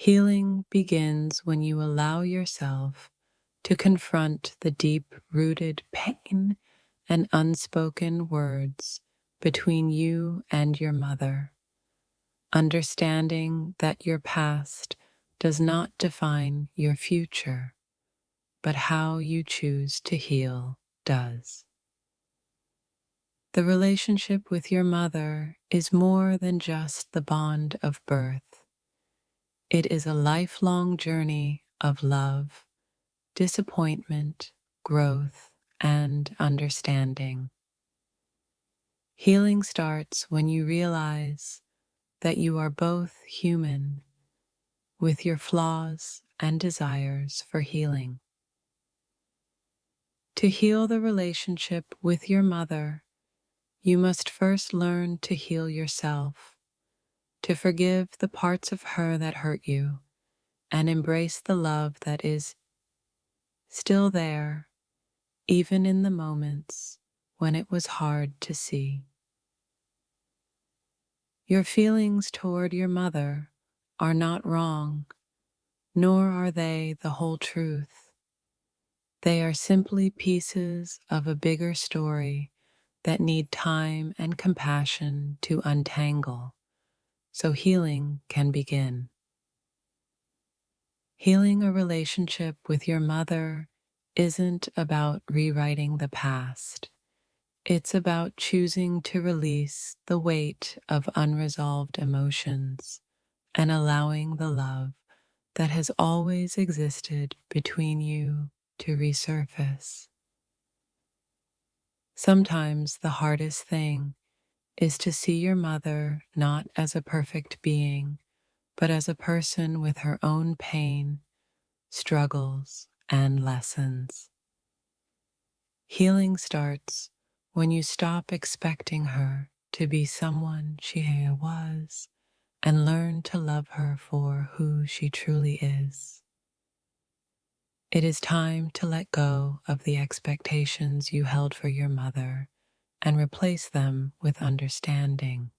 Healing begins when you allow yourself to confront the deep-rooted pain and unspoken words between you and your mother, understanding that your past does not define your future, but how you choose to heal does. The relationship with your mother is more than just the bond of birth. It is a lifelong journey of love, disappointment, growth, and understanding. Healing starts when you realize that you are both human, with your flaws and desires for healing. To heal the relationship with your mother, you must first learn to heal yourself, to forgive the parts of her that hurt you, and embrace the love that is still there, even in the moments when it was hard to see. Your feelings toward your mother are not wrong, nor are they the whole truth. They are simply pieces of a bigger story that need time and compassion to untangle, so healing can begin. Healing a relationship with your mother isn't about rewriting the past. It's about choosing to release the weight of unresolved emotions and allowing the love that has always existed between you to resurface. Sometimes the hardest thing is to see your mother not as a perfect being, but as a person with her own pain, struggles, and lessons. Healing starts when you stop expecting her to be someone she was and learn to love her for who she truly is. It is time to let go of the expectations you held for your mother and replace them with understanding.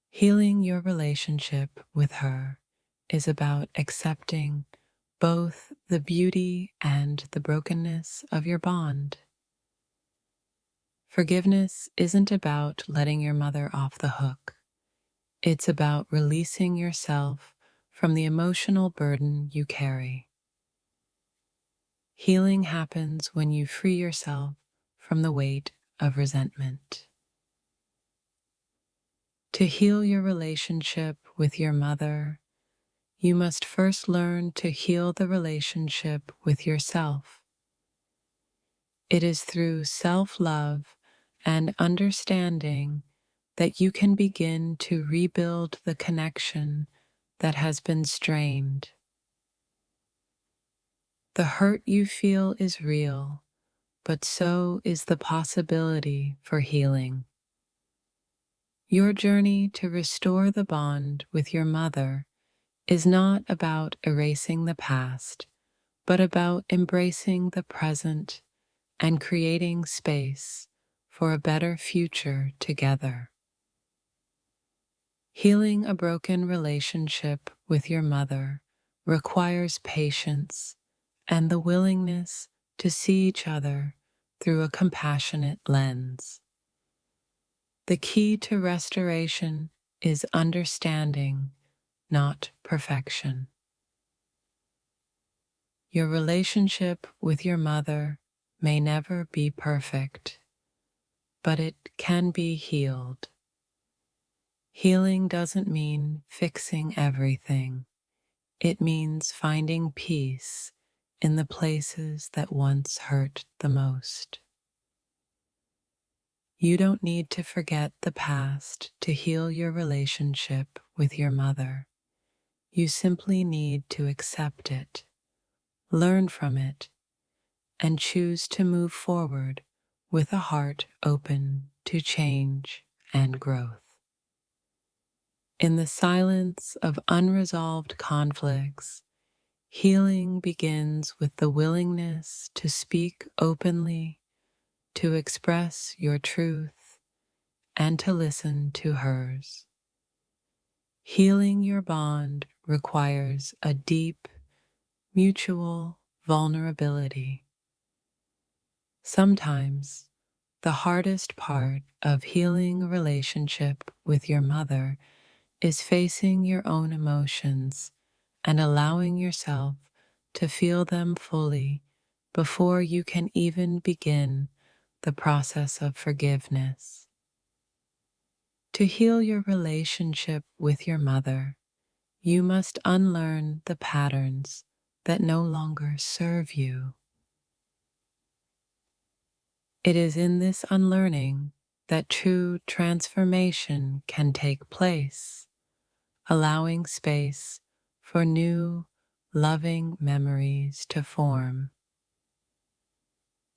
Healing your relationship with her is about accepting both the beauty and the brokenness of your bond. Forgiveness isn't about letting your mother off the hook. It's about releasing yourself from the emotional burden you carry. Healing happens when you free yourself from the weight of resentment. To heal your relationship with your mother, you must first learn to heal the relationship with yourself. It is through self-love and understanding that you can begin to rebuild the connection that has been strained. The hurt you feel is real, but so is the possibility for healing. Your journey to restore the bond with your mother is not about erasing the past, but about embracing the present and creating space for a better future together. Healing a broken relationship with your mother requires patience and the willingness to see each other through a compassionate lens. The key to restoration is understanding, not perfection. Your relationship with your mother may never be perfect, but it can be healed. Healing doesn't mean fixing everything. It means finding peace in the places that once hurt the most. You don't need to forget the past to heal your relationship with your mother. You simply need to accept it, learn from it, and choose to move forward with a heart open to change and growth. In the silence of unresolved conflicts, healing begins with the willingness to speak openly, to express your truth, and to listen to hers. Healing your bond requires a deep, mutual vulnerability. Sometimes, the hardest part of healing a relationship with your mother is facing your own emotions and allowing yourself to feel them fully before you can even begin the process of forgiveness. To heal your relationship with your mother, you must unlearn the patterns that no longer serve you. It is in this unlearning that true transformation can take place, allowing space for new, loving memories to form.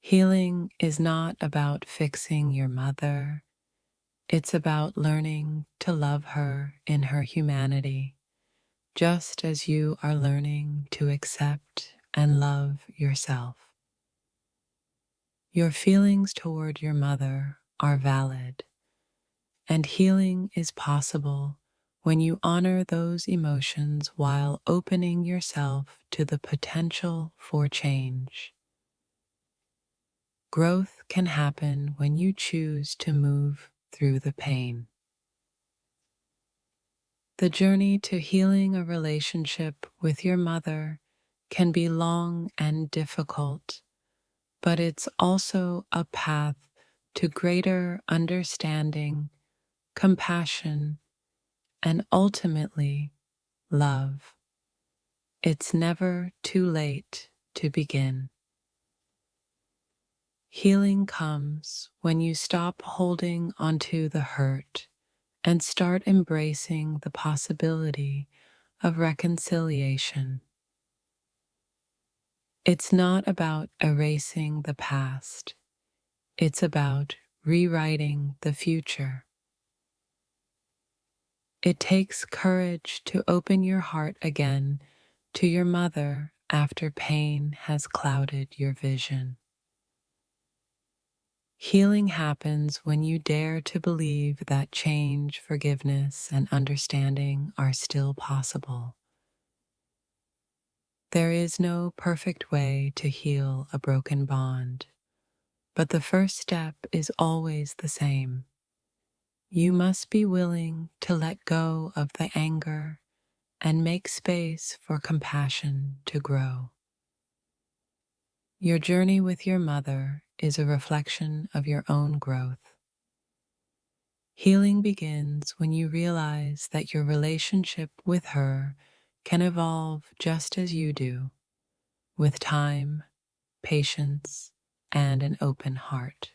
Healing is not about fixing your mother, it's about learning to love her in her humanity, just as you are learning to accept and love yourself. Your feelings toward your mother are valid, and healing is possible when you honor those emotions while opening yourself to the potential for change. Growth can happen when you choose to move through the pain. The journey to healing a relationship with your mother can be long and difficult, but it's also a path to greater understanding, compassion, and ultimately love. It's never too late to begin. Healing comes when you stop holding onto the hurt and start embracing the possibility of reconciliation. It's not about erasing the past, it's about rewriting the future. It takes courage to open your heart again to your mother after pain has clouded your vision. Healing happens when you dare to believe that change, forgiveness, and understanding are still possible. There is no perfect way to heal a broken bond, but the first step is always the same. You must be willing to let go of the anger and make space for compassion to grow. Your journey with your mother is a reflection of your own growth. Healing begins when you realize that your relationship with her can evolve just as you do, with time, patience, and an open heart.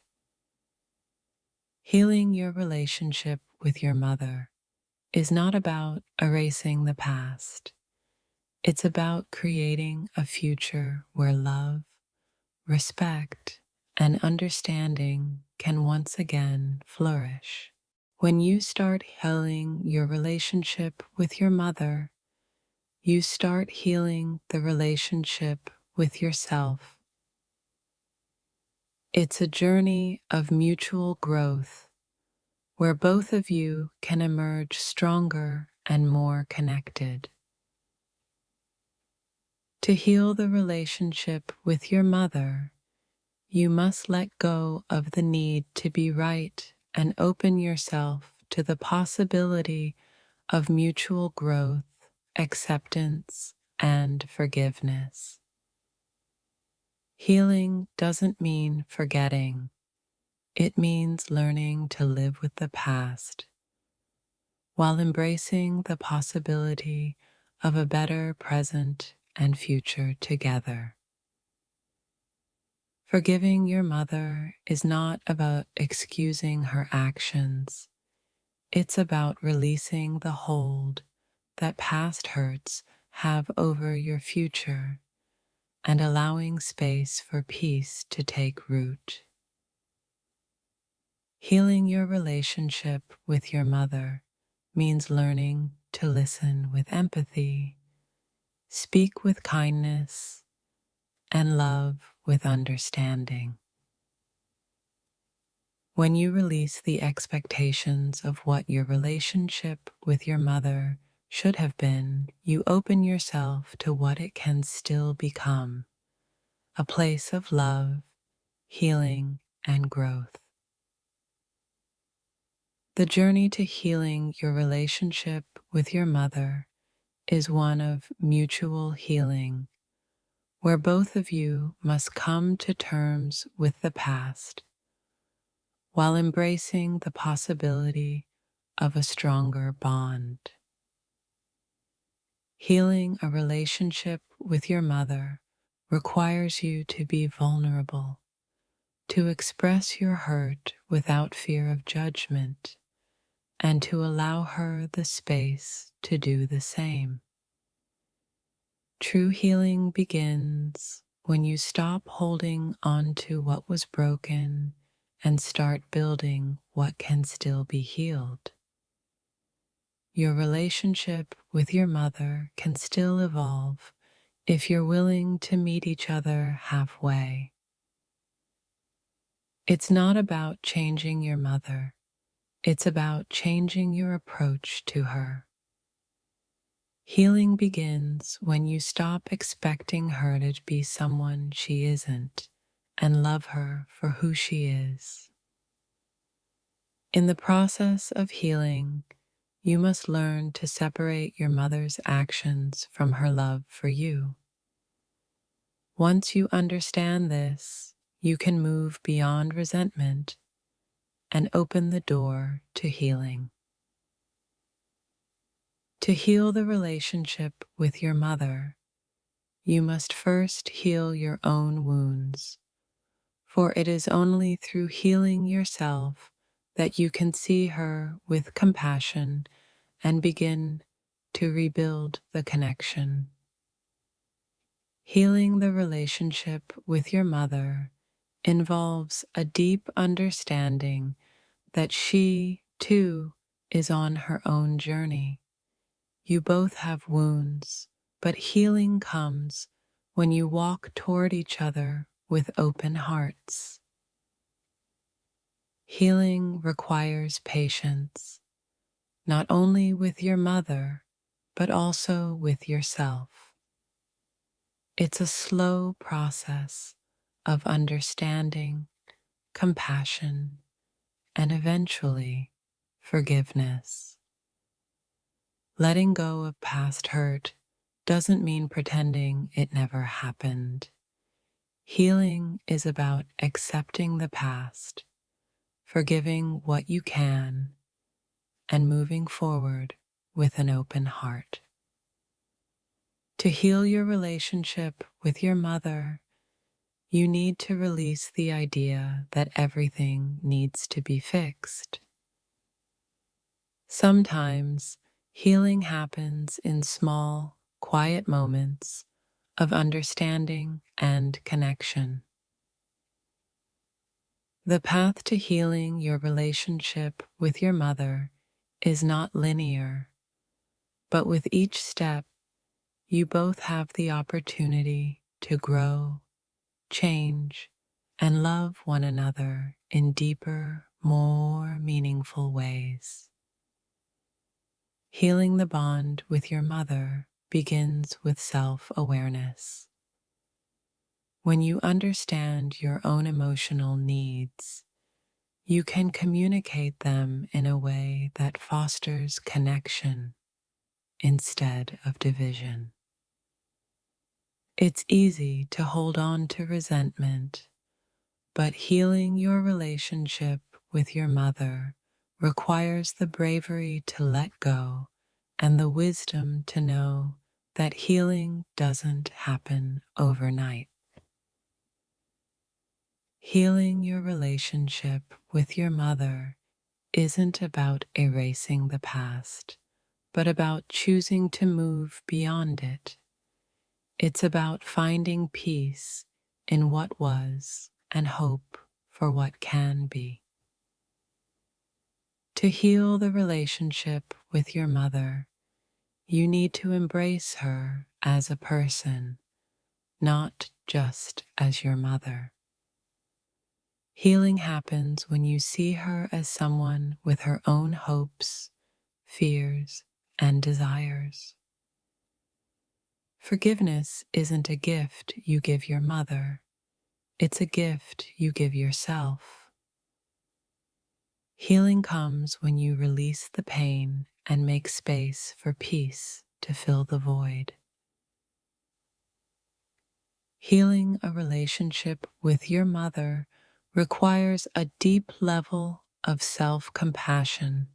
Healing your relationship with your mother is not about erasing the past. It's about creating a future where love, respect, and understanding can once again flourish. When you start healing your relationship with your mother, you start healing the relationship with yourself. It's a journey of mutual growth where both of you can emerge stronger and more connected. To heal the relationship with your mother, you must let go of the need to be right and open yourself to the possibility of mutual growth, acceptance, and forgiveness. Healing doesn't mean forgetting. It means learning to live with the past while embracing the possibility of a better present and future together. Forgiving your mother is not about excusing her actions. It's about releasing the hold that past hurts have over your future and allowing space for peace to take root. Healing your relationship with your mother means learning to listen with empathy, speak with kindness, and love with understanding. When you release the expectations of what your relationship with your mother should have been, you open yourself to what it can still become, a place of love, healing, and growth. The journey to healing your relationship with your mother is one of mutual healing, where both of you must come to terms with the past while embracing the possibility of a stronger bond. Healing a relationship with your mother requires you to be vulnerable, to express your hurt without fear of judgment, and to allow her the space to do the same. True healing begins when you stop holding on to what was broken and start building what can still be healed. Your relationship with your mother can still evolve if you're willing to meet each other halfway. It's not about changing your mother, it's about changing your approach to her. Healing begins when you stop expecting her to be someone she isn't and love her for who she is. In the process of healing, you must learn to separate your mother's actions from her love for you. Once you understand this, you can move beyond resentment and open the door to healing. To heal the relationship with your mother, you must first heal your own wounds, for it is only through healing yourself that you can see her with compassion and begin to rebuild the connection. Healing the relationship with your mother involves a deep understanding that she, too, is on her own journey. You both have wounds, but healing comes when you walk toward each other with open hearts. Healing requires patience, not only with your mother, but also with yourself. It's a slow process of understanding, compassion, and eventually forgiveness. Letting go of past hurt doesn't mean pretending it never happened. Healing is about accepting the past, forgiving what you can, and moving forward with an open heart. To heal your relationship with your mother, you need to release the idea that everything needs to be fixed. Sometimes healing happens in small, quiet moments of understanding and connection. The path to healing your relationship with your mother is not linear, but with each step, you both have the opportunity to grow, change, and love one another in deeper, more meaningful ways. Healing the bond with your mother begins with self-awareness. When you understand your own emotional needs, you can communicate them in a way that fosters connection instead of division. It's easy to hold on to resentment, but healing your relationship with your mother requires the bravery to let go and the wisdom to know that healing doesn't happen overnight. Healing your relationship with your mother isn't about erasing the past, but about choosing to move beyond it. It's about finding peace in what was and hope for what can be. To heal the relationship with your mother, you need to embrace her as a person, not just as your mother. Healing happens when you see her as someone with her own hopes, fears, and desires. Forgiveness isn't a gift you give your mother, it's a gift you give yourself. Healing comes when you release the pain and make space for peace to fill the void. Healing a relationship with your mother requires a deep level of self-compassion.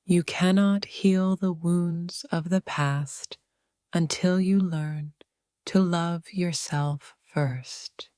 You cannot heal the wounds of the past until you learn to love yourself first.